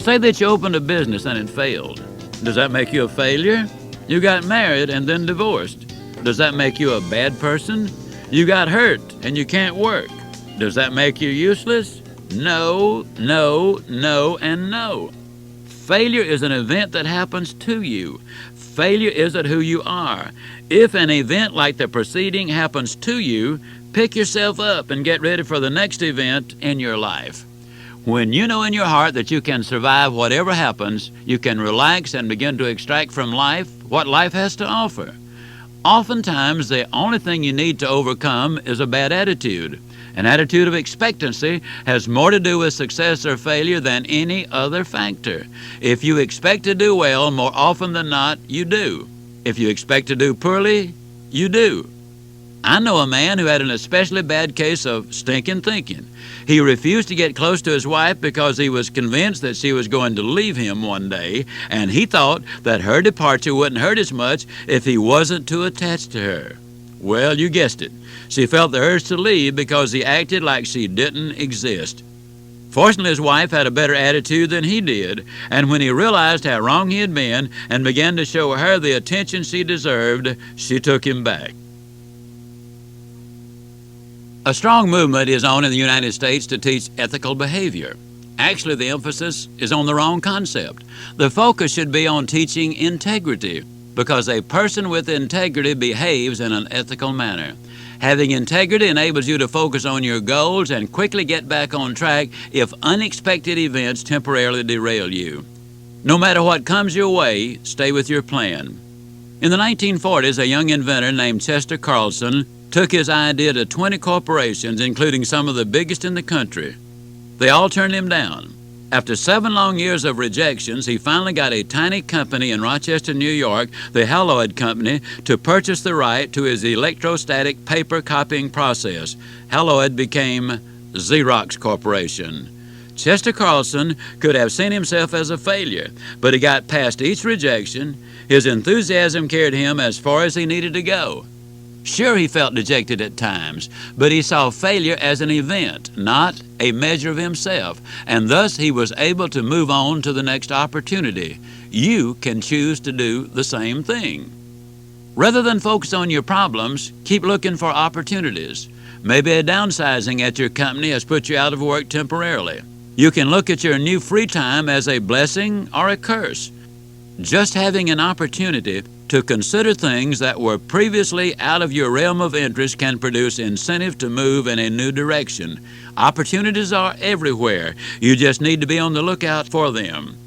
Say that you opened a business and it failed. Does that make you a failure? You got married and then divorced. Does that make you a bad person? You got hurt and you can't work. Does that make you useless? No, no, no, and no. Failure is an event that happens to you. Failure isn't who you are. If an event like the preceding happens to you, pick yourself up and get ready for the next event in your life. When you know in your heart that you can survive whatever happens, you can relax and begin to extract from life what life has to offer. Oftentimes, the only thing you need to overcome is a bad attitude. An attitude of expectancy has more to do with success or failure than any other factor. If you expect to do well, more often than not, you do. If you expect to do poorly, you do. I know a man who had an especially bad case of stinking thinking. He refused to get close to his wife because he was convinced that she was going to leave him one day, and he thought that her departure wouldn't hurt as much if he wasn't too attached to her. Well, you guessed it. She felt the urge to leave because he acted like she didn't exist. Fortunately, his wife had a better attitude than he did, and when he realized how wrong he had been and began to show her the attention she deserved, she took him back. A strong movement is on in the United States to teach ethical behavior. Actually, the emphasis is on the wrong concept. The focus should be on teaching integrity, because a person with integrity behaves in an ethical manner. Having integrity enables you to focus on your goals and quickly get back on track if unexpected events temporarily derail you. No matter what comes your way, stay with your plan. In the 1940s, a young inventor named Chester Carlson took his idea to 20 corporations, including some of the biggest in the country. They all turned him down. After 7 long years of rejections, he finally got a tiny company in Rochester, New York, the Haloid Company, to purchase the right to his electrostatic paper copying process. Haloid became Xerox Corporation. Chester Carlson could have seen himself as a failure, but he got past each rejection. His enthusiasm carried him as far as he needed to go. Sure, he felt dejected at times, but he saw failure as an event, not a measure of himself, and thus he was able to move on to the next opportunity. You can choose to do the same thing. Rather than focus on your problems, keep looking for opportunities. Maybe a downsizing at your company has put you out of work temporarily. You can look at your new free time as a blessing or a curse. Just having an opportunity to consider things that were previously out of your realm of interest can produce incentive to move in a new direction. Opportunities are everywhere. You just need to be on the lookout for them.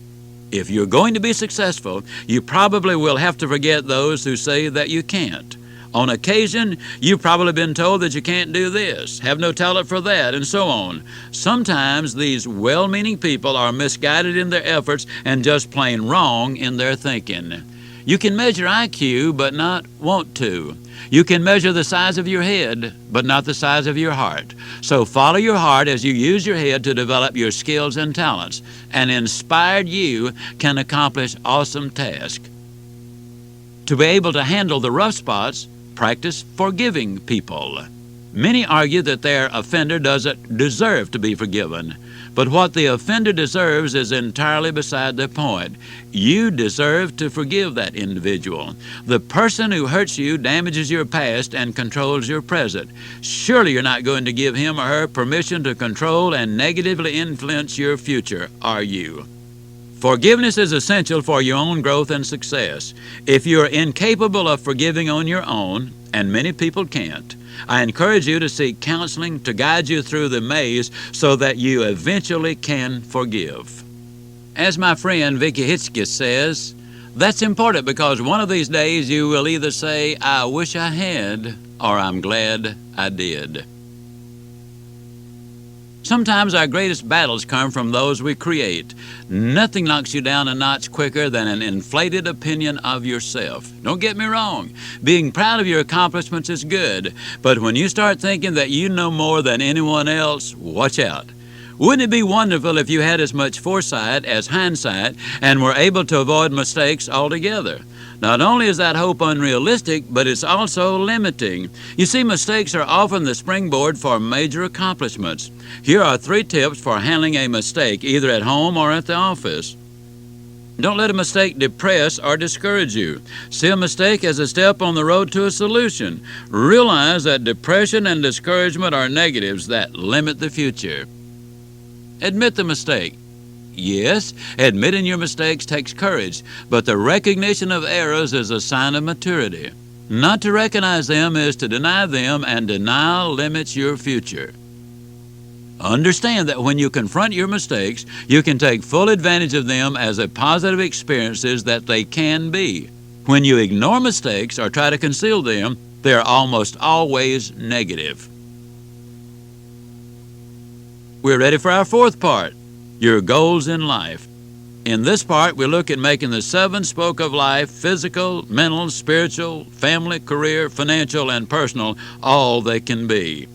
If you're going to be successful, you probably will have to forget those who say that you can't. On occasion, you've probably been told that you can't do this, have no talent for that, and so on. Sometimes these well-meaning people are misguided in their efforts and just plain wrong in their thinking. You can measure IQ, but not want to. You can measure the size of your head, but not the size of your heart. So follow your heart as you use your head to develop your skills and talents. An inspired you can accomplish awesome tasks. To be able to handle the rough spots, practice forgiving people. Many argue that their offender doesn't deserve to be forgiven. But what the offender deserves is entirely beside the point. You deserve to forgive that individual. The person who hurts you damages your past and controls your present. Surely you're not going to give him or her permission to control and negatively influence your future, are you? Forgiveness is essential for your own growth and success. If you're incapable of forgiving on your own, and many people can't, I encourage you to seek counseling to guide you through the maze so that you eventually can forgive. As my friend Vicky Hitchkis says, that's important because one of these days you will either say, I wish I had, or I'm glad I did. Sometimes our greatest battles come from those we create. Nothing knocks you down a notch quicker than an inflated opinion of yourself. Don't get me wrong. Being proud of your accomplishments is good, but when you start thinking that you know more than anyone else, watch out. Wouldn't it be wonderful if you had as much foresight as hindsight and were able to avoid mistakes altogether? Not only is that hope unrealistic, but it's also limiting. You see, mistakes are often the springboard for major accomplishments. Here are 3 tips for handling a mistake, either at home or at the office. Don't let a mistake depress or discourage you. See a mistake as a step on the road to a solution. Realize that depression and discouragement are negatives that limit the future. Admit the mistake. Yes, admitting your mistakes takes courage, but the recognition of errors is a sign of maturity. Not to recognize them is to deny them, and denial limits your future. Understand that when you confront your mistakes, you can take full advantage of them as a positive experiences that they can be. When you ignore mistakes or try to conceal them, they are almost always negative. We're ready for our 4th part. Your goals in life. In this part, we look at making the 7 spoke of life, physical, mental, spiritual, family, career, financial, and personal, all they can be.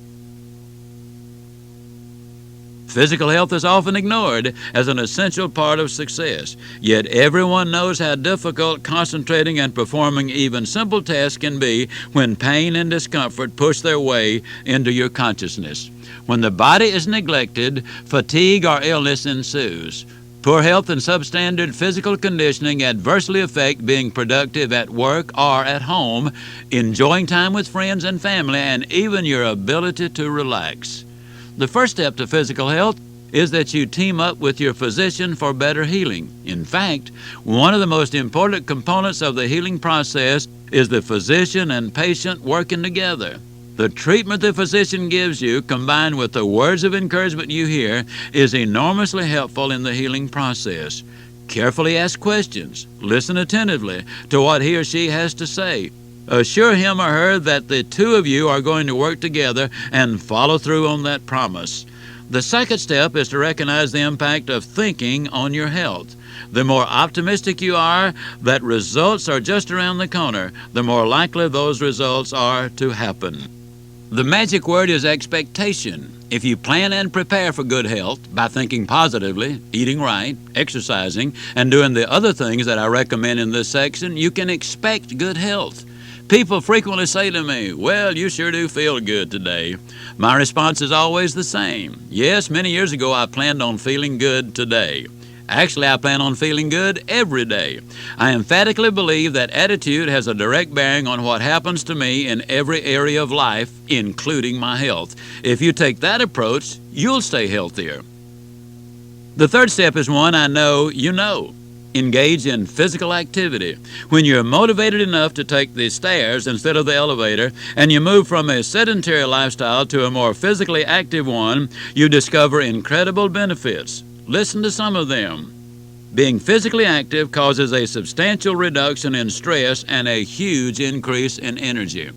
Physical health is often ignored as an essential part of success, yet everyone knows how difficult concentrating and performing even simple tasks can be when pain and discomfort push their way into your consciousness. When the body is neglected, fatigue or illness ensues. Poor health and substandard physical conditioning adversely affect being productive at work or at home, enjoying time with friends and family, and even your ability to relax. The first step to physical health is that you team up with your physician for better healing. In fact, one of the most important components of the healing process is the physician and patient working together. The treatment the physician gives you, combined with the words of encouragement you hear, is enormously helpful in the healing process. Carefully ask questions. Listen attentively to what he or she has to say. Assure him or her that the 2 of you are going to work together and follow through on that promise. The second step is to recognize the impact of thinking on your health. The more optimistic you are that results are just around the corner, the more likely those results are to happen. The magic word is expectation. If you plan and prepare for good health by thinking positively, eating right, exercising, and doing the other things that I recommend in this section, you can expect good health. People frequently say to me, "Well, you sure do feel good today." My response is always the same. Yes, many years ago I planned on feeling good today. Actually, I plan on feeling good every day. I emphatically believe that attitude has a direct bearing on what happens to me in every area of life, including my health. If you take that approach, you'll stay healthier. The third step is one I know you know. Engage in physical activity. When you're motivated enough to take the stairs instead of the elevator, and you move from a sedentary lifestyle to a more physically active one, you discover incredible benefits. Listen to some of them. Being physically active causes a substantial reduction in stress and a huge increase in energy.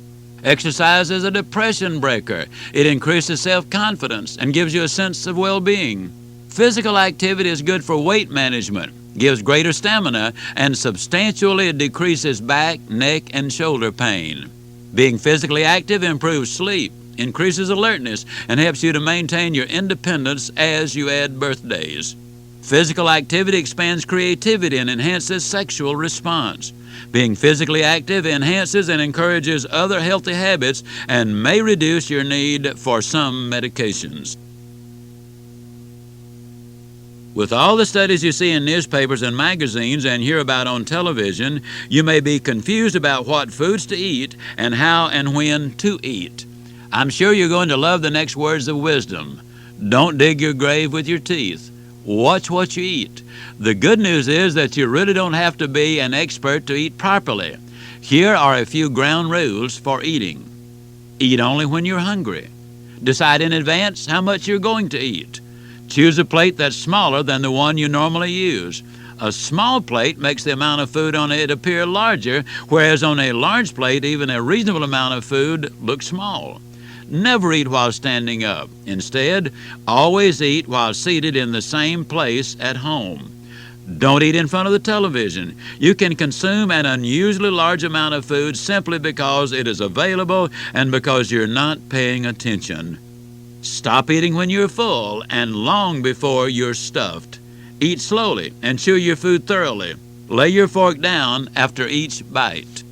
Exercise is a depression breaker. It increases self-confidence and gives you a sense of well-being. Physical activity is good for weight management, gives greater stamina, and substantially decreases back, neck, and shoulder pain. Being physically active improves sleep, increases alertness, and helps you to maintain your independence as you add birthdays. Physical activity expands creativity and enhances sexual response. Being physically active enhances and encourages other healthy habits and may reduce your need for some medications. With all the studies you see in newspapers and magazines and hear about on television, you may be confused about what foods to eat and how and when to eat. I'm sure you're going to love the next words of wisdom. Don't dig your grave with your teeth. Watch what you eat. The good news is that you really don't have to be an expert to eat properly. Here are a few ground rules for eating. Eat only when you're hungry. Decide in advance how much you're going to eat. Choose a plate that's smaller than the one you normally use. A small plate makes the amount of food on it appear larger, whereas on a large plate, even a reasonable amount of food looks small. Never eat while standing up. Instead, always eat while seated in the same place at home. Don't eat in front of the television. You can consume an unusually large amount of food simply because it is available and because you're not paying attention. Stop eating when you're full and long before you're stuffed. Eat slowly and chew your food thoroughly. Lay your fork down after each bite.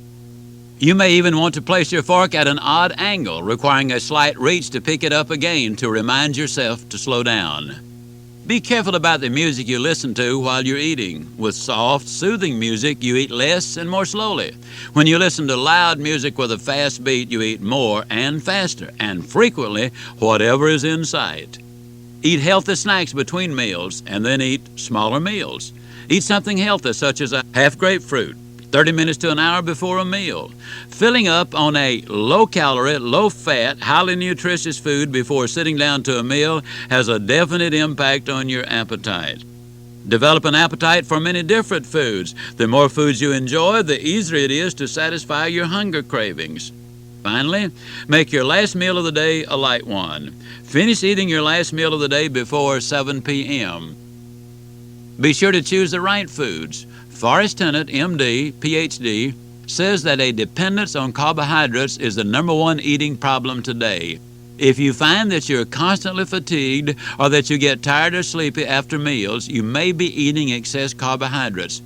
You may even want to place your fork at an odd angle, requiring a slight reach to pick it up again to remind yourself to slow down. Be careful about the music you listen to while you're eating. With soft, soothing music, you eat less and more slowly. When you listen to loud music with a fast beat, you eat more and faster, and frequently whatever is in sight. Eat healthy snacks between meals, and then eat smaller meals. Eat something healthy, such as a half grapefruit, 30 minutes to an hour before a meal. Filling up on a low-calorie, low-fat, highly nutritious food before sitting down to a meal has a definite impact on your appetite. Develop an appetite for many different foods. The more foods you enjoy, the easier it is to satisfy your hunger cravings. Finally, make your last meal of the day a light one. Finish eating your last meal of the day before 7 p.m. Be sure to choose the right foods. Forrest Tennant, MD, PhD, says that a dependence on carbohydrates is the #1 eating problem today. If you find that you're constantly fatigued or that you get tired or sleepy after meals, you may be eating excess carbohydrates.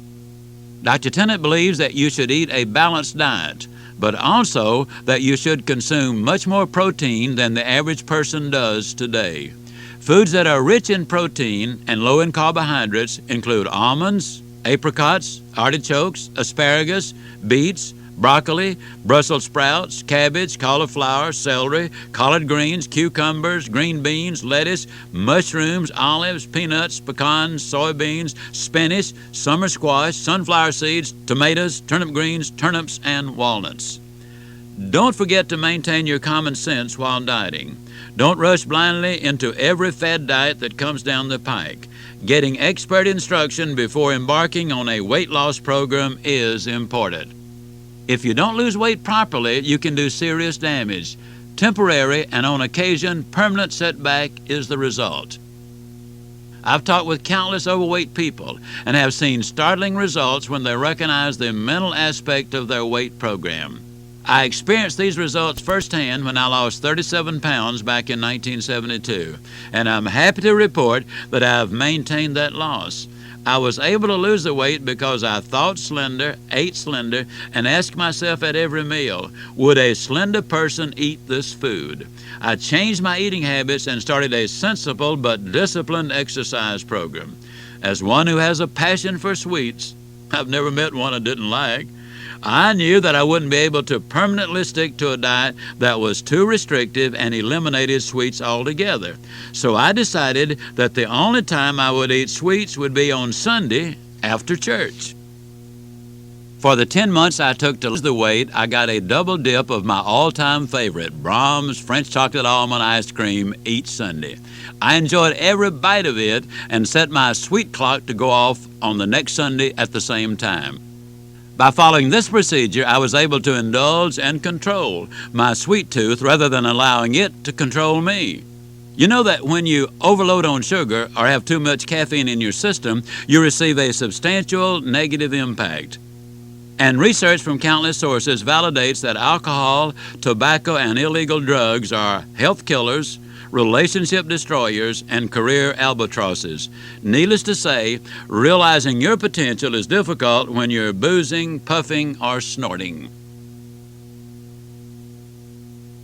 Dr. Tennant believes that you should eat a balanced diet, but also that you should consume much more protein than the average person does today. Foods that are rich in protein and low in carbohydrates include almonds, apricots, artichokes, asparagus, beets, broccoli, Brussels sprouts, cabbage, cauliflower, celery, collard greens, cucumbers, green beans, lettuce, mushrooms, olives, peanuts, pecans, soybeans, spinach, summer squash, sunflower seeds, tomatoes, turnip greens, turnips, and walnuts. Don't forget to maintain your common sense while dieting. Don't rush blindly into every fad diet that comes down the pike. Getting expert instruction before embarking on a weight loss program is important. If you don't lose weight properly, you can do serious damage. Temporary and on occasion permanent setback is the result. I've talked with countless overweight people and have seen startling results when they recognize the mental aspect of their weight program. I experienced these results firsthand when I lost 37 pounds back in 1972, and I'm happy to report that I've maintained that loss. I was able to lose the weight because I thought slender, ate slender, and asked myself at every meal, would a slender person eat this food? I changed my eating habits and started a sensible but disciplined exercise program. As one who has a passion for sweets, I've never met one I didn't like. I knew that I wouldn't be able to permanently stick to a diet that was too restrictive and eliminated sweets altogether. So I decided that the only time I would eat sweets would be on Sunday after church. For the 10 months I took to lose the weight, I got a double dip of my all-time favorite, Brahms French chocolate almond ice cream each Sunday. I enjoyed every bite of it and set my sweet clock to go off on the next Sunday at the same time. By following this procedure, I was able to indulge and control my sweet tooth rather than allowing it to control me. You know that when you overload on sugar or have too much caffeine in your system, you receive a substantial negative impact. And research from countless sources validates that alcohol, tobacco, and illegal drugs are health killers, relationship destroyers, and career albatrosses. Needless to say, realizing your potential is difficult when you're boozing, puffing, or snorting.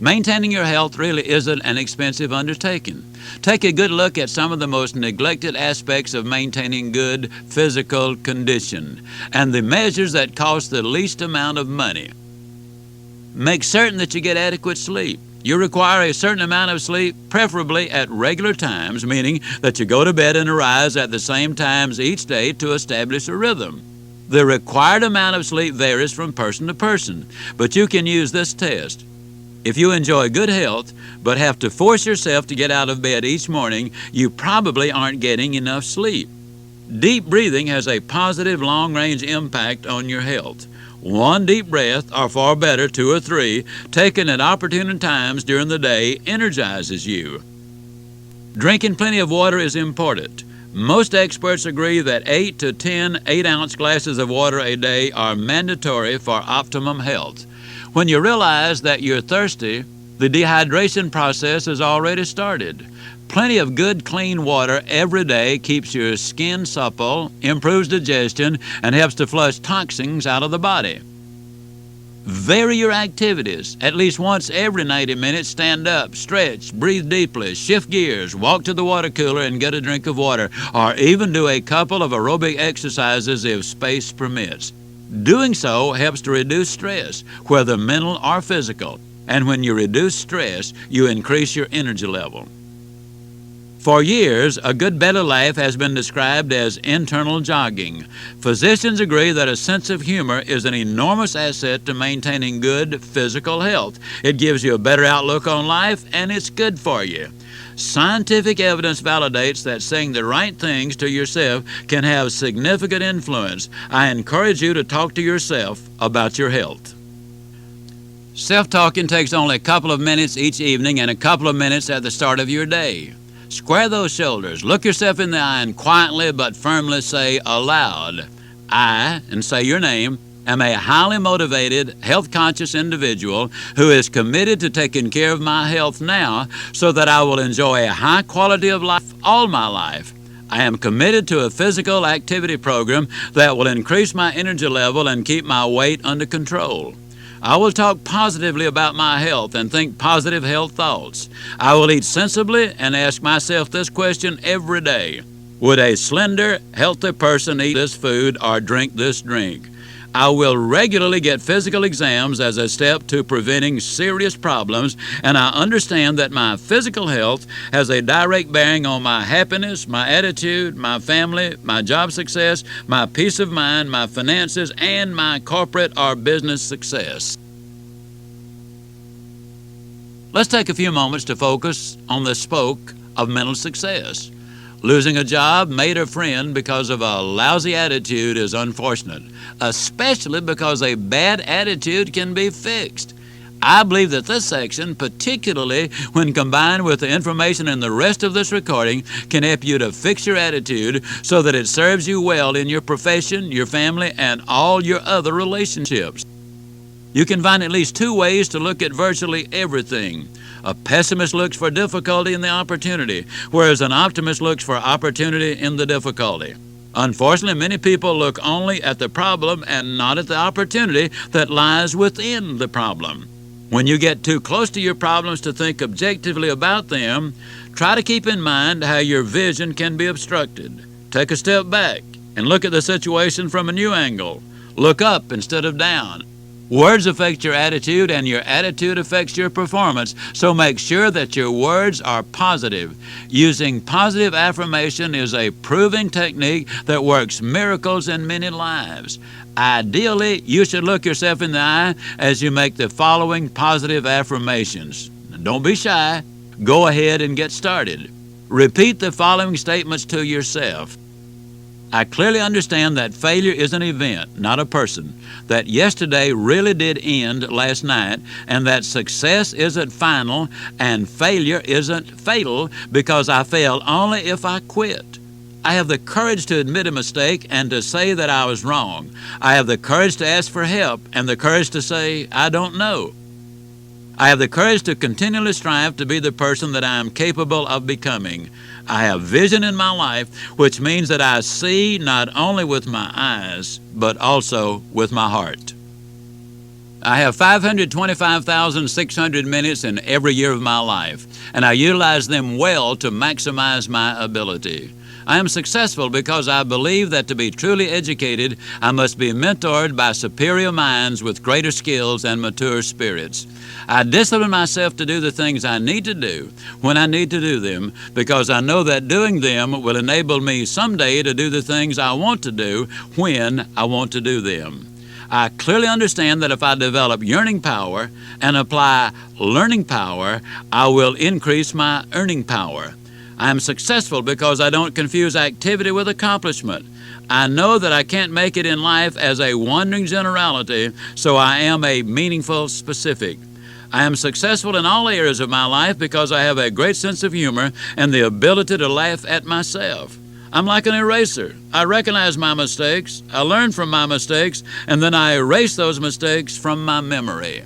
Maintaining your health really isn't an expensive undertaking. Take a good look at some of the most neglected aspects of maintaining good physical condition and the measures that cost the least amount of money. Make certain that you get adequate sleep. You require a certain amount of sleep, preferably at regular times, meaning that you go to bed and arise at the same times each day to establish a rhythm. The required amount of sleep varies from person to person, but you can use this test. If you enjoy good health, but have to force yourself to get out of bed each morning, you probably aren't getting enough sleep. Deep breathing has a positive long-range impact on your health. One deep breath, or far better, 2 or 3, taken at opportune times during the day, energizes you. Drinking plenty of water is important. Most experts agree that 8 to 10 8-ounce glasses of water a day are mandatory for optimum health. When you realize that you're thirsty, the dehydration process has already started. Plenty of good, clean water every day keeps your skin supple, improves digestion, and helps to flush toxins out of the body. Vary your activities. At least once every 90 minutes, stand up, stretch, breathe deeply, shift gears, walk to the water cooler and get a drink of water, or even do a couple of aerobic exercises if space permits. Doing so helps to reduce stress, whether mental or physical. And when you reduce stress, you increase your energy level. For years, a good belly laugh has been described as internal jogging. Physicians agree that a sense of humor is an enormous asset to maintaining good physical health. It gives you a better outlook on life, and it's good for you. Scientific evidence validates that saying the right things to yourself can have significant influence. I encourage you to talk to yourself about your health. Self-talking takes only a couple of minutes each evening and a couple of minutes at the start of your day. Square those shoulders, look yourself in the eye, and quietly but firmly say aloud, I, and say your name, am a highly motivated, health-conscious individual who is committed to taking care of my health now so that I will enjoy a high quality of life all my life. I am committed to a physical activity program that will increase my energy level and keep my weight under control. I will talk positively about my health and think positive health thoughts. I will eat sensibly and ask myself this question every day. Would a slender, healthy person eat this food or drink this drink? I will regularly get physical exams as a step to preventing serious problems, and I understand that my physical health has a direct bearing on my happiness, my attitude, my family, my job success, my peace of mind, my finances, and my corporate or business success. Let's take a few moments to focus on the spoke of mental success. Losing a job, mate, or friend because of a lousy attitude is unfortunate, especially because a bad attitude can be fixed. I believe that this section, particularly when combined with the information in the rest of this recording, can help you to fix your attitude so that it serves you well in your profession, your family, and all your other relationships. You can find at least two ways to look at virtually everything. A pessimist looks for difficulty in the opportunity, whereas an optimist looks for opportunity in the difficulty. Unfortunately, many people look only at the problem and not at the opportunity that lies within the problem. When you get too close to your problems to think objectively about them, try to keep in mind how your vision can be obstructed. Take a step back and look at the situation from a new angle. Look up instead of down. Words affect your attitude, and your attitude affects your performance, so make sure that your words are positive. Using positive affirmation is a proven technique that works miracles in many lives. Ideally, you should look yourself in the eye as you make the following positive affirmations. Don't be shy. Go ahead and get started. Repeat the following statements to yourself. I clearly understand that failure is an event, not a person, that yesterday really did end last night, and that success isn't final and failure isn't fatal because I fail only if I quit. I have the courage to admit a mistake and to say that I was wrong. I have the courage to ask for help and the courage to say, I don't know. I have the courage to continually strive to be the person that I am capable of becoming. I have vision in my life, which means that I see not only with my eyes, but also with my heart. I have 525,600 minutes in every year of my life, and I utilize them well to maximize my ability. I am successful because I believe that to be truly educated, I must be mentored by superior minds with greater skills and mature spirits. I discipline myself to do the things I need to do when I need to do them because I know that doing them will enable me someday to do the things I want to do when I want to do them. I clearly understand that if I develop yearning power and apply learning power, I will increase my earning power. I am successful because I don't confuse activity with accomplishment. I know that I can't make it in life as a wandering generality, so I am a meaningful specific. I am successful in all areas of my life because I have a great sense of humor and the ability to laugh at myself. I'm like an eraser. I recognize my mistakes, I learn from my mistakes, and then I erase those mistakes from my memory.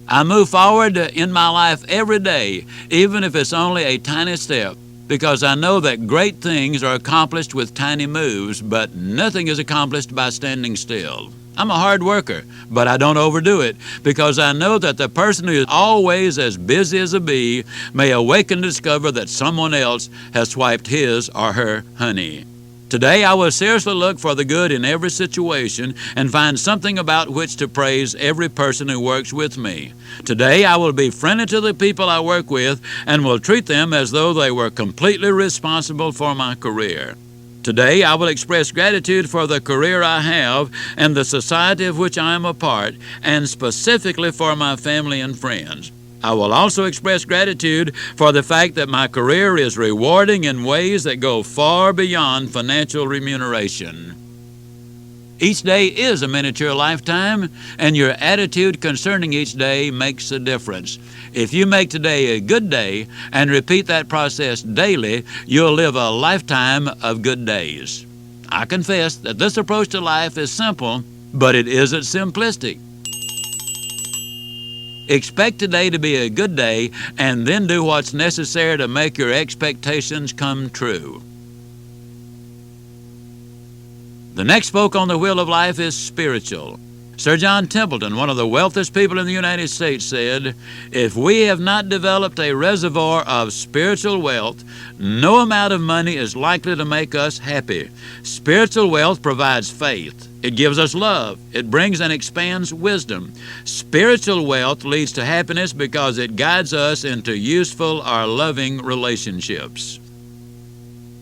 I move forward in my life every day, even if it's only a tiny step. because I know that great things are accomplished with tiny moves, but nothing is accomplished by standing still. I'm a hard worker, but I don't overdo it, because I know that the person who is always as busy as a bee may awaken to discover that someone else has swiped his or her honey. Today I will seriously look for the good in every situation and find something about which to praise every person who works with me. Today I will be friendly to the people I work with and will treat them as though they were completely responsible for my career. Today I will express gratitude for the career I have and the society of which I am a part, and specifically for my family and friends. I will also express gratitude for the fact that my career is rewarding in ways that go far beyond financial remuneration. Each day is a miniature lifetime, and your attitude concerning each day makes a difference. If you make today a good day and repeat that process daily, you'll live a lifetime of good days. I confess that this approach to life is simple, but it isn't simplistic. Expect today to be a good day, and then do what's necessary to make your expectations come true. The next spoke on the wheel of life is spiritual. Sir John Templeton, one of the wealthiest people in the United States, said, "If we have not developed a reservoir of spiritual wealth, no amount of money is likely to make us happy. Spiritual wealth provides faith. It gives us love. It brings and expands wisdom. Spiritual wealth leads to happiness because it guides us into useful or loving relationships."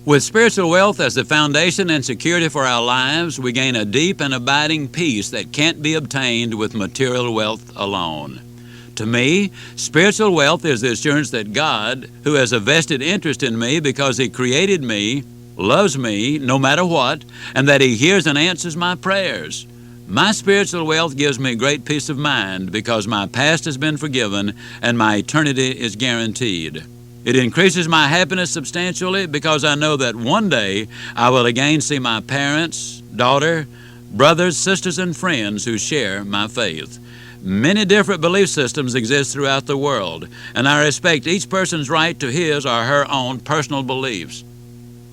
With spiritual wealth as the foundation and security for our lives, we gain a deep and abiding peace that can't be obtained with material wealth alone. To me, spiritual wealth is the assurance that God, who has a vested interest in me because He created me, loves me no matter what, and that He hears and answers my prayers. My spiritual wealth gives me great peace of mind because my past has been forgiven and my eternity is guaranteed. It increases my happiness substantially because I know that one day I will again see my parents, daughter, brothers, sisters, and friends who share my faith. Many different belief systems exist throughout the world, and I respect each person's right to his or her own personal beliefs.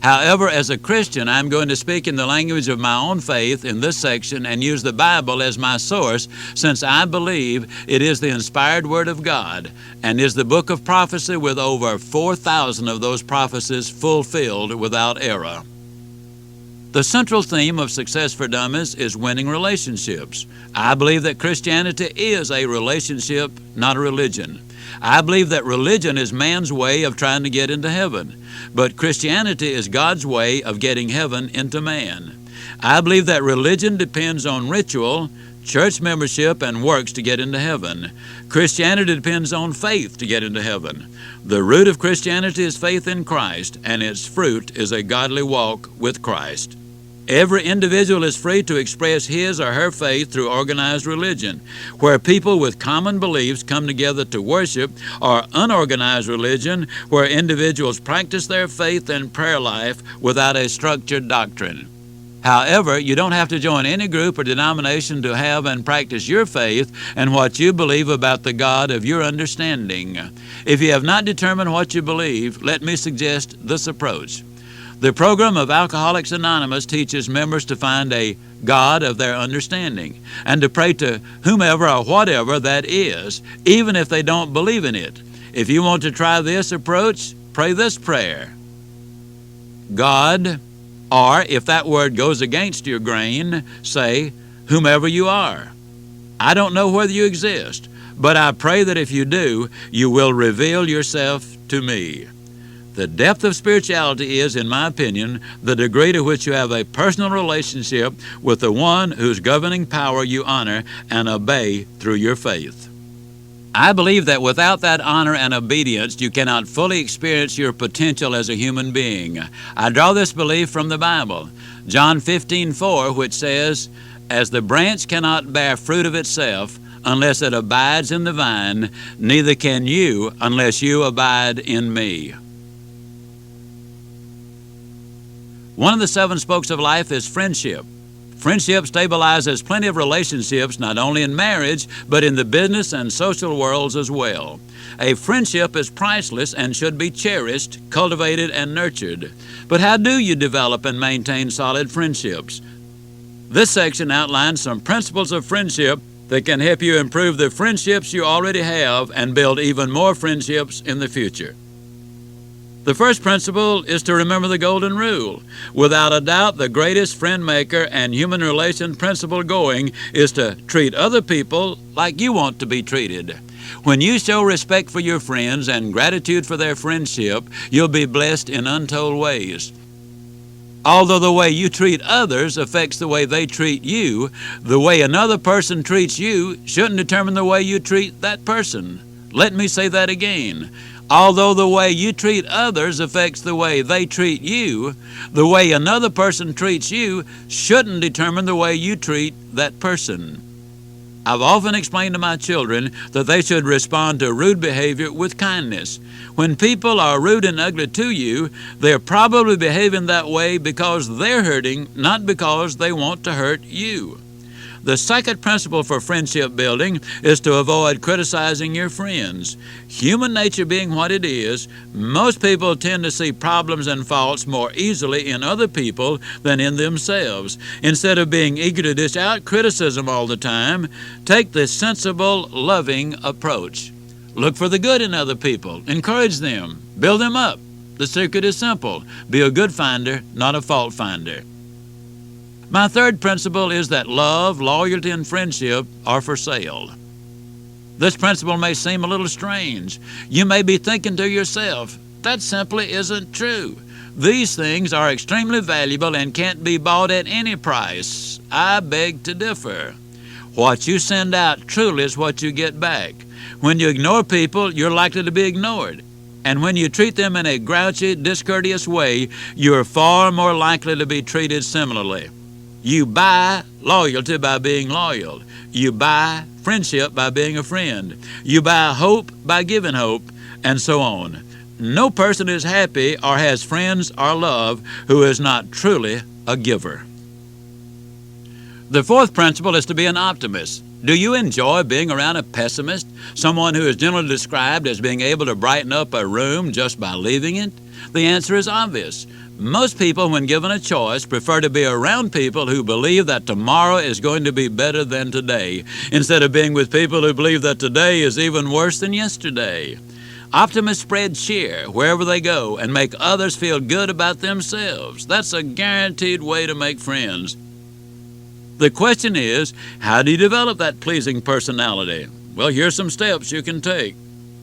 However, as a Christian, I'm going to speak in the language of my own faith in this section and use the Bible as my source, since I believe it is the inspired Word of God and is the book of prophecy with over 4,000 of those prophecies fulfilled without error. The central theme of Success for Dummies is winning relationships. I believe that Christianity is a relationship, not a religion. I believe that religion is man's way of trying to get into heaven, but Christianity is God's way of getting heaven into man. I believe that religion depends on ritual, church membership, and works to get into heaven. Christianity depends on faith to get into heaven. The root of Christianity is faith in Christ, and its fruit is a godly walk with Christ. Every individual is free to express his or her faith through organized religion, where people with common beliefs come together to worship, or unorganized religion, where individuals practice their faith and prayer life without a structured doctrine. However, you don't have to join any group or denomination to have and practice your faith and what you believe about the God of your understanding. If you have not determined what you believe, let me suggest this approach. The program of Alcoholics Anonymous teaches members to find a God of their understanding and to pray to whomever or whatever that is, even if they don't believe in it. If you want to try this approach, pray this prayer: God, or if that word goes against your grain, say, whomever you are. I don't know whether you exist, but I pray that if you do, you will reveal yourself to me. The depth of spirituality is, in my opinion, the degree to which you have a personal relationship with the one whose governing power you honor and obey through your faith. I believe that without that honor and obedience, you cannot fully experience your potential as a human being. I draw this belief from the Bible. John 15:4, which says, "As the branch cannot bear fruit of itself unless it abides in the vine, neither can you unless you abide in me." One of the 7 spokes of life is friendship. Friendship stabilizes plenty of relationships, not only in marriage, but in the business and social worlds as well. A friendship is priceless and should be cherished, cultivated, and nurtured. But how do you develop and maintain solid friendships? This section outlines some principles of friendship that can help you improve the friendships you already have and build even more friendships in the future. The first principle is to remember the golden rule. Without a doubt, the greatest friend maker and human relation principle going is to treat other people like you want to be treated. When you show respect for your friends and gratitude for their friendship, you'll be blessed in untold ways. Although the way you treat others affects the way they treat you, the way another person treats you shouldn't determine the way you treat that person. Let me say that again. Although the way you treat others affects the way they treat you, the way another person treats you shouldn't determine the way you treat that person. I've often explained to my children that they should respond to rude behavior with kindness. When people are rude and ugly to you, they're probably behaving that way because they're hurting, not because they want to hurt you. The second principle for friendship building is to avoid criticizing your friends. Human nature being what it is, most people tend to see problems and faults more easily in other people than in themselves. Instead of being eager to dish out criticism all the time, take the sensible, loving approach. Look for the good in other people. Encourage them. Build them up. The secret is simple. Be a good finder, not a fault finder. My third principle is that love, loyalty, and friendship are for sale. This principle may seem a little strange. You may be thinking to yourself, that simply isn't true. These things are extremely valuable and can't be bought at any price. I beg to differ. What you send out truly is what you get back. When you ignore people, you're likely to be ignored. And when you treat them in a grouchy, discourteous way, you're far more likely to be treated similarly. You buy loyalty by being loyal. You buy friendship by being a friend. You buy hope by giving hope, and so on. No person is happy or has friends or love who is not truly a giver. The fourth principle is to be an optimist. Do you enjoy being around a pessimist, someone who is generally described as being able to brighten up a room just by leaving it? The answer is obvious. Most people, when given a choice, prefer to be around people who believe that tomorrow is going to be better than today, instead of being with people who believe that today is even worse than yesterday. Optimists spread cheer wherever they go and make others feel good about themselves. That's a guaranteed way to make friends. The question is, how do you develop that pleasing personality? Well, here's some steps you can take.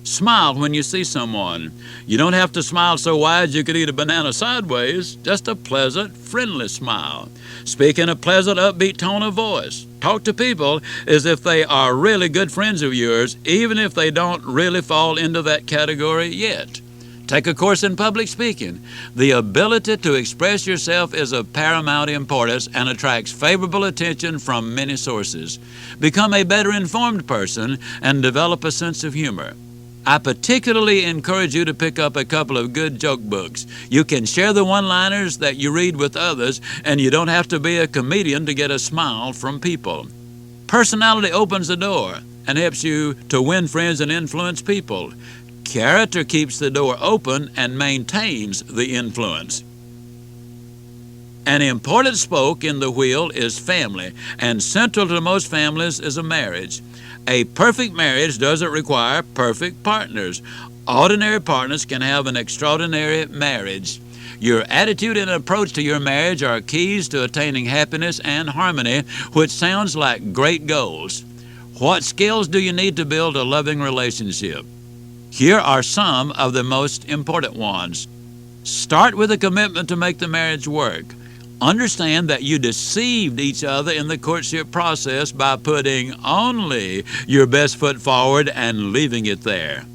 Smile when you see someone. You don't have to smile so wide you could eat a banana sideways. Just a pleasant, friendly smile. Speak in a pleasant, upbeat tone of voice. Talk to people as if they are really good friends of yours, even if they don't really fall into that category yet. Take a course in public speaking. The ability to express yourself is of paramount importance and attracts favorable attention from many sources. Become a better informed person and develop a sense of humor. I particularly encourage you to pick up a couple of good joke books. You can share the one-liners that you read with others, and you don't have to be a comedian to get a smile from people. Personality opens the door and helps you to win friends and influence people. Character keeps the door open and maintains the influence. An important spoke in the wheel is family, and central to most families is a marriage. A perfect marriage doesn't require perfect partners. Ordinary partners can have an extraordinary marriage. Your attitude and approach to your marriage are keys to attaining happiness and harmony, which sounds like great goals. What skills do you need to build a loving relationship? Here are some of the most important ones. Start with a commitment to make the marriage work. Understand that you deceived each other in the courtship process by putting only your best foot forward and leaving it there.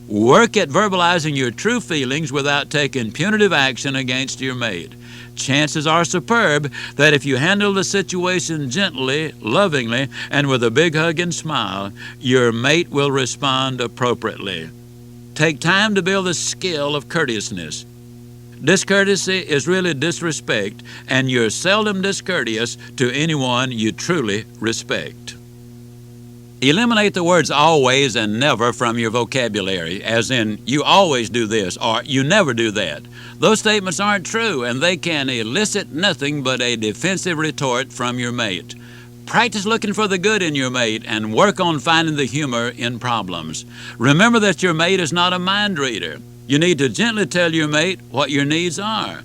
Work at verbalizing your true feelings without taking punitive action against your mate. Chances are superb that if you handle the situation gently, lovingly, and with a big hug and smile, your mate will respond appropriately. Take time to build the skill of courteousness. Discourtesy is really disrespect, and you're seldom discourteous to anyone you truly respect. Eliminate the words always and never from your vocabulary, as in, you always do this or you never do that. Those statements aren't true, and they can elicit nothing but a defensive retort from your mate. Practice looking for the good in your mate and work on finding the humor in problems. Remember that your mate is not a mind reader. You need to gently tell your mate what your needs are.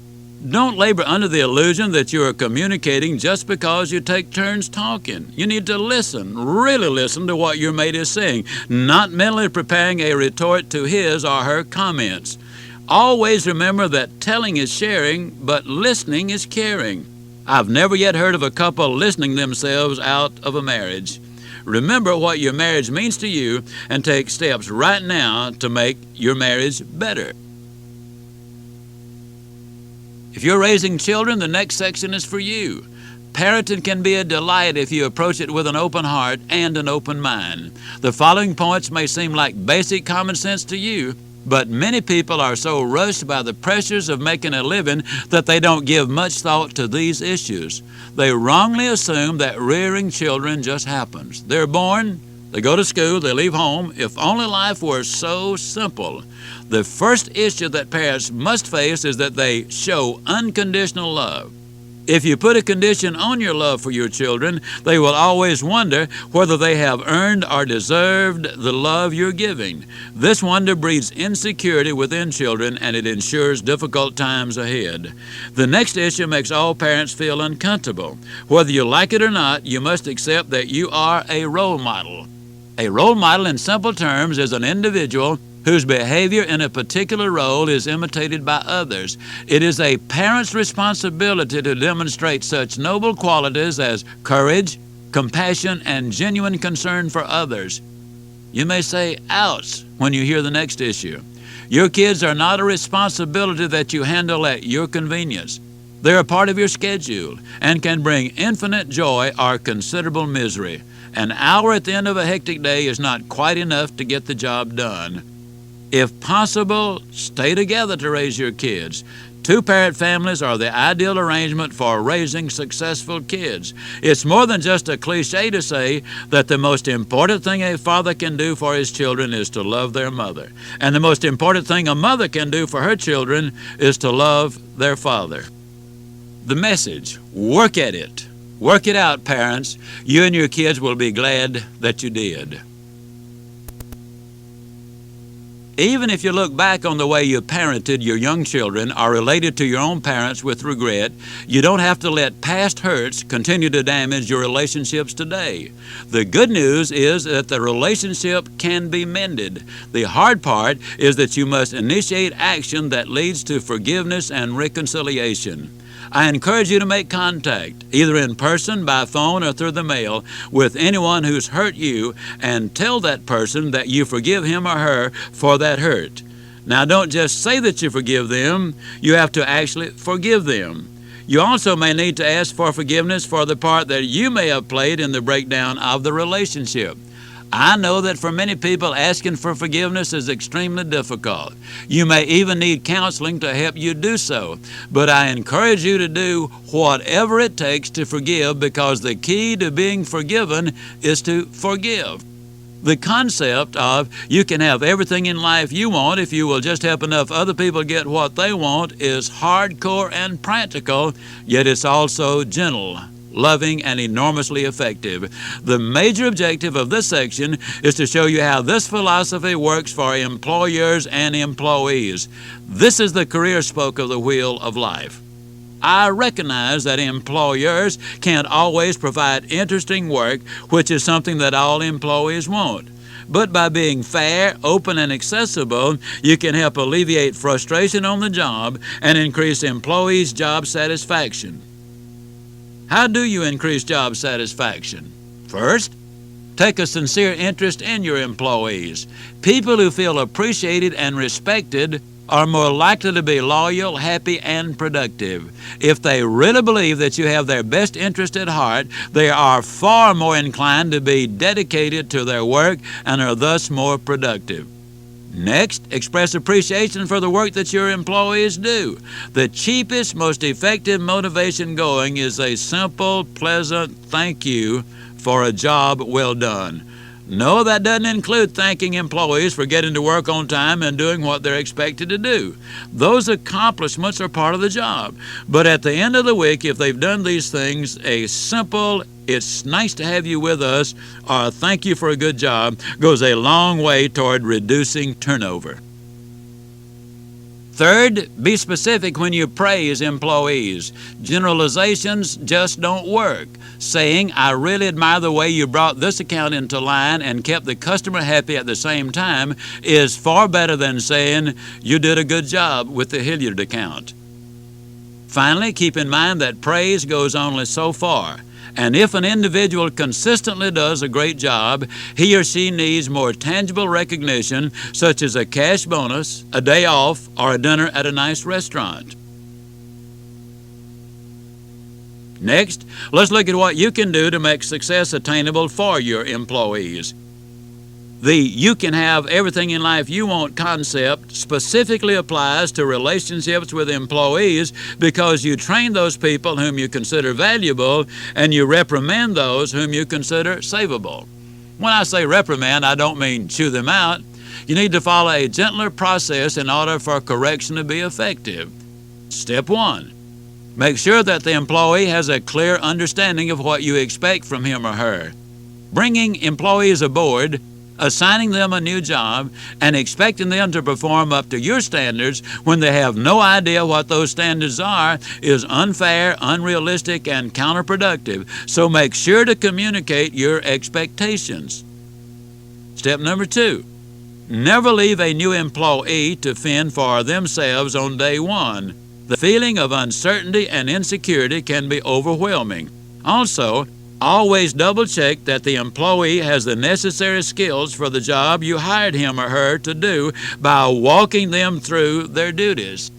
Don't labor under the illusion that you are communicating just because you take turns talking. You need to listen, really listen to what your mate is saying, not mentally preparing a retort to his or her comments. Always remember that telling is sharing, but listening is caring. I've never yet heard of a couple listening themselves out of a marriage. Remember what your marriage means to you and take steps right now to make your marriage better. If you're raising children, the next section is for you. Parenting can be a delight if you approach it with an open heart and an open mind. The following points may seem like basic common sense to you, but many people are so rushed by the pressures of making a living that they don't give much thought to these issues. They wrongly assume that rearing children just happens. They're born, they go to school, they leave home. If only life were so simple. The first issue that parents must face is that they show unconditional love. If you put a condition on your love for your children, they will always wonder whether they have earned or deserved the love you're giving. This wonder breeds insecurity within children, and it ensures difficult times ahead. The next issue makes all parents feel uncomfortable. Whether you like it or not, you must accept that you are a role model. A role model, in simple terms, is an individual whose behavior in a particular role is imitated by others. It is a parent's responsibility to demonstrate such noble qualities as courage, compassion, and genuine concern for others. You may say, ouch, when you hear the next issue. Your kids are not a responsibility that you handle at your convenience. They're a part of your schedule and can bring infinite joy or considerable misery. An hour at the end of a hectic day is not quite enough to get the job done. If possible, stay together to raise your kids. Two-parent families are the ideal arrangement for raising successful kids. It's more than just a cliche to say that the most important thing a father can do for his children is to love their mother. And the most important thing a mother can do for her children is to love their father. The message: work at it. Work it out, parents. You and your kids will be glad that you did. Even if you look back on the way you parented your young children or related to your own parents with regret, you don't have to let past hurts continue to damage your relationships today. The good news is that the relationship can be mended. The hard part is that you must initiate action that leads to forgiveness and reconciliation. I encourage you to make contact, either in person, by phone, or through the mail, with anyone who's hurt you, and tell that person that you forgive him or her for that hurt. Now, don't just say that you forgive them. You have to actually forgive them. You also may need to ask for forgiveness for the part that you may have played in the breakdown of the relationship. I know that for many people, asking for forgiveness is extremely difficult. You may even need counseling to help you do so. But I encourage you to do whatever it takes to forgive, because the key to being forgiven is to forgive. The concept of you can have everything in life you want if you will just help enough other people get what they want is hardcore and practical, yet it's also gentle, loving, and enormously effective. The major objective of this section is to show you how this philosophy works for employers and employees. This is the career spoke of the wheel of life. I recognize that employers can't always provide interesting work, which is something that all employees want. But by being fair, open, and accessible, you can help alleviate frustration on the job and increase employees' job satisfaction. How do you increase job satisfaction? First, take a sincere interest in your employees. People who feel appreciated and respected are more likely to be loyal, happy, and productive. If they really believe that you have their best interest at heart, they are far more inclined to be dedicated to their work and are thus more productive. Next, express appreciation for the work that your employees do. The cheapest, most effective motivation going is a simple, pleasant thank you for a job well done. No, that doesn't include thanking employees for getting to work on time and doing what they're expected to do. Those accomplishments are part of the job. But at the end of the week, if they've done these things, a simple, "It's nice to have you with us," or "Thank you for a good job," goes a long way toward reducing turnover. Third, be specific when you praise employees. Generalizations just don't work. Saying, "I really admire the way you brought this account into line and kept the customer happy at the same time," is far better than saying, "You did a good job with the Hilliard account." Finally, keep in mind that praise goes only so far. And if an individual consistently does a great job, he or she needs more tangible recognition, such as a cash bonus, a day off, or a dinner at a nice restaurant. Next, let's look at what you can do to make success attainable for your employees. The "you can have everything in life you want" concept specifically applies to relationships with employees because you train those people whom you consider valuable and you reprimand those whom you consider savable. When I say reprimand, I don't mean chew them out. You need to follow a gentler process in order for correction to be effective. Step 1. Make sure that the employee has a clear understanding of what you expect from him or her. Bringing employees aboard, assigning them a new job, and expecting them to perform up to your standards when they have no idea what those standards are is unfair, unrealistic, and counterproductive. So make sure to communicate your expectations. Step number 2. Never leave a new employee to fend for themselves on day one. The feeling of uncertainty and insecurity can be overwhelming. Also, always double-check that the employee has the necessary skills for the job you hired him or her to do by walking them through their duties.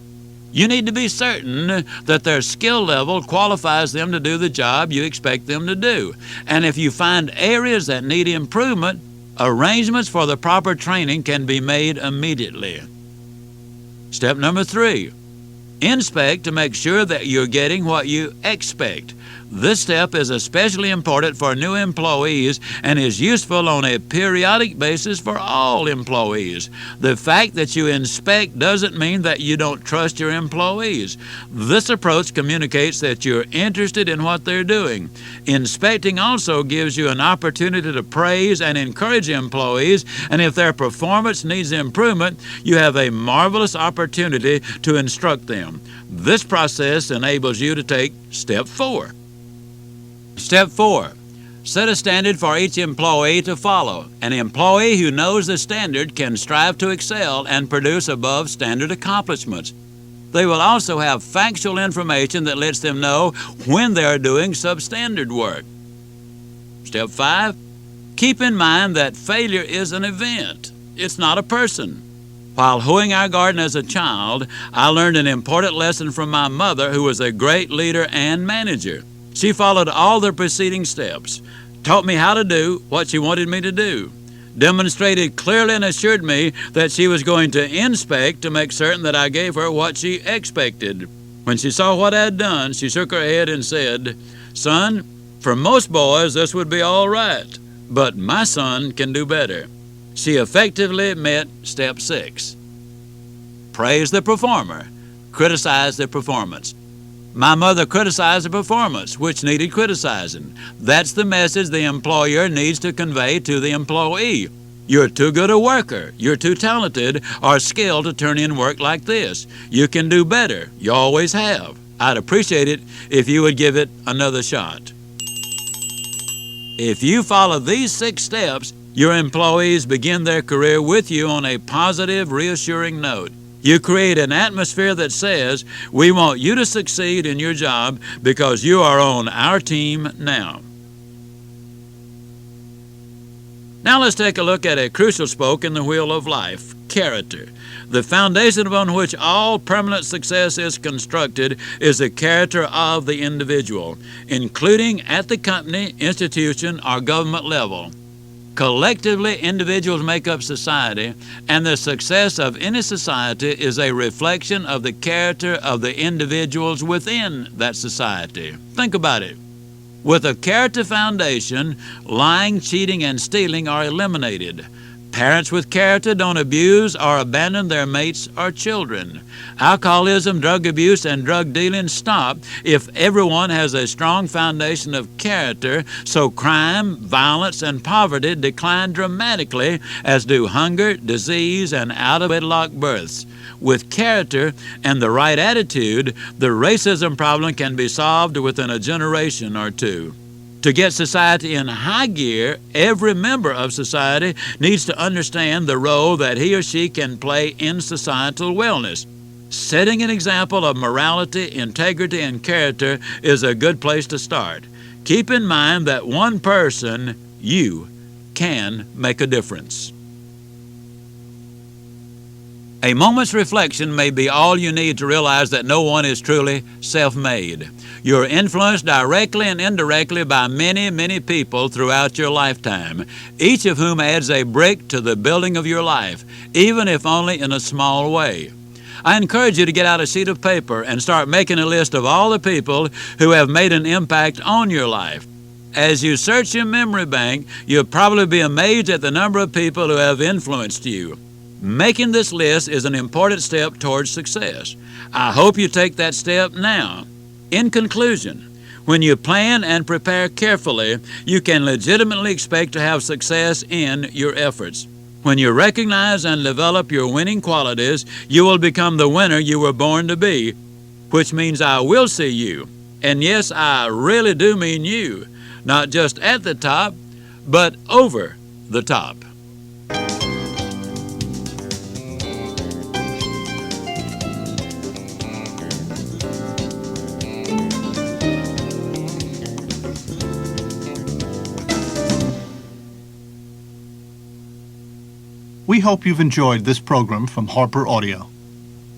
You need to be certain that their skill level qualifies them to do the job you expect them to do. And if you find areas that need improvement, arrangements for the proper training can be made immediately. Step number 3. Inspect to make sure that you're getting what you expect. This step is especially important for new employees and is useful on a periodic basis for all employees. The fact that you inspect doesn't mean that you don't trust your employees. This approach communicates that you're interested in what they're doing. Inspecting also gives you an opportunity to praise and encourage employees, and if their performance needs improvement, you have a marvelous opportunity to instruct them. This process enables you to take step 4. Step 4. Set a standard for each employee to follow. An employee who knows the standard can strive to excel and produce above standard accomplishments. They will also have factual information that lets them know when they are doing substandard work. Step 5. Keep in mind that failure is an event. It's not a person. While hoeing our garden as a child, I learned an important lesson from my mother, who was a great leader and manager. She followed all the preceding steps, taught me how to do what she wanted me to do, demonstrated clearly and assured me that she was going to inspect to make certain that I gave her what she expected. When she saw what I had done, she shook her head and said, "Son, for most boys this would be all right, but my son can do better." She effectively met step 6. Praise the performer, criticize the performance. My mother criticized the performance, which needed criticizing. That's the message the employer needs to convey to the employee. You're too good a worker, you're too talented or skilled to turn in work like this. You can do better, you always have. I'd appreciate it if you would give it another shot. If you follow these 6 steps, your employees begin their career with you on a positive, reassuring note. You create an atmosphere that says, "We want you to succeed in your job because you are on our team now." Now let's take a look at a crucial spoke in the wheel of life, character. The foundation upon which all permanent success is constructed is the character of the individual, including at the company, institution, or government level. Collectively, individuals make up society, and the success of any society is a reflection of the character of the individuals within that society. Think about it. With a character foundation, lying, cheating, and stealing are eliminated. Parents with character don't abuse or abandon their mates or children. Alcoholism, drug abuse, and drug dealing stop if everyone has a strong foundation of character, so crime, violence, and poverty decline dramatically, as do hunger, disease, and out-of-wedlock births. With character and the right attitude, the racism problem can be solved within a generation or two. To get society in high gear, every member of society needs to understand the role that he or she can play in societal wellness. Setting an example of morality, integrity, and character is a good place to start. Keep in mind that one person, you, can make a difference. A moment's reflection may be all you need to realize that no one is truly self-made. You're influenced directly and indirectly by many, many people throughout your lifetime, each of whom adds a brick to the building of your life, even if only in a small way. I encourage you to get out a sheet of paper and start making a list of all the people who have made an impact on your life. As you search your memory bank, you'll probably be amazed at the number of people who have influenced you. Making this list is an important step towards success. I hope you take that step now. In conclusion, when you plan and prepare carefully, you can legitimately expect to have success in your efforts. When you recognize and develop your winning qualities, you will become the winner you were born to be, which means I will see you. And yes, I really do mean you, not just at the top, but over the top. We hope you've enjoyed this program from Harper Audio.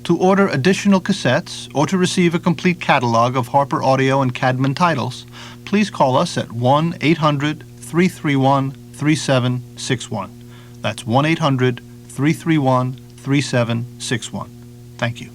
To order additional cassettes or to receive a complete catalog of Harper Audio and Cadman titles, please call us at 1-800-331-3761. That's 1-800-331-3761. Thank you.